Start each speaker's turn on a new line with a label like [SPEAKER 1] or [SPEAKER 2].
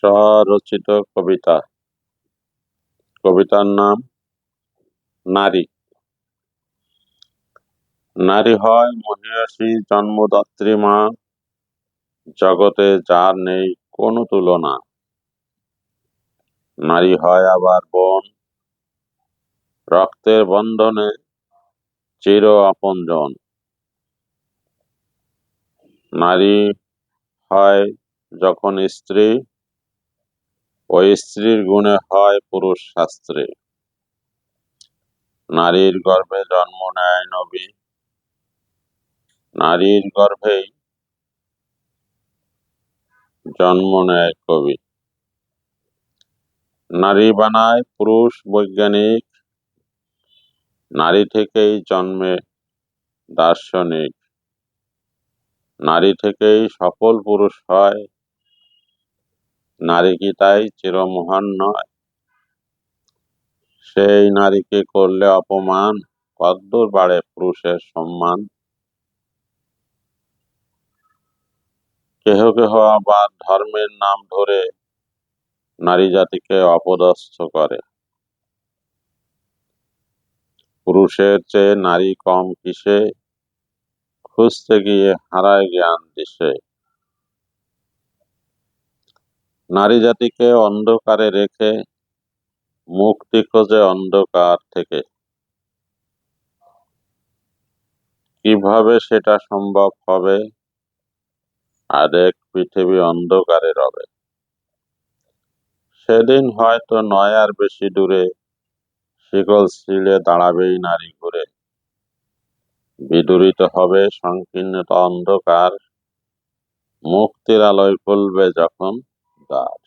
[SPEAKER 1] স্বরচিত কবিতা। কবিতার নাম নারী। নারী হয় মহিয়সী জন্মদাত্রী মা, জগতে যার নেই কোনো তুলনা। নারী হয় আবার বোন, রক্তের বন্ধনে চির আপনজন। নারী হয় যখন স্ত্রী, ওই স্ত্রীর গুণে হয় পুরুষ শাস্ত্রী। নারীর গর্ভে জন্ম নেয় নবী, নারীর গর্ভেই জন্ম নেয় কবি। নারী বানায় পুরুষ বৈজ্ঞানিক, নারী থেকেই জন্মে দার্শনিক। নারী থেকেই সফল পুরুষ হয়, নারী কি তাই চিরমহান নয়? সেই নারীকে করলে অপমান, কদ্দূর বাড়ে পুরুষের সম্মান। কেহ কেহ আবার ধর্মের নাম ধরে নারী জাতিকে অপদস্থ করে। পুরুষের চেয়ে নারী কম কিসে, খুঁজতে গিয়ে হারায় জ্ঞান দিশে। নারী জাতিকে অন্ধকারে রেখে মুক্তি খোঁজে অন্ধকার থেকে। কিভাবে সেটা সম্ভব হবে, আরেক পৃথিবী অন্ধকারে রবে। সেদিন হয়তো নয় আর বেশি দূরে, শিকল ছিঁড়ে দাঁড়াবেই নারী ঘুরে। বিদূরিত হবে সংকীর্ণতা অন্ধকার, মুক্তির আলোয় খুলবে যখন দ্বার।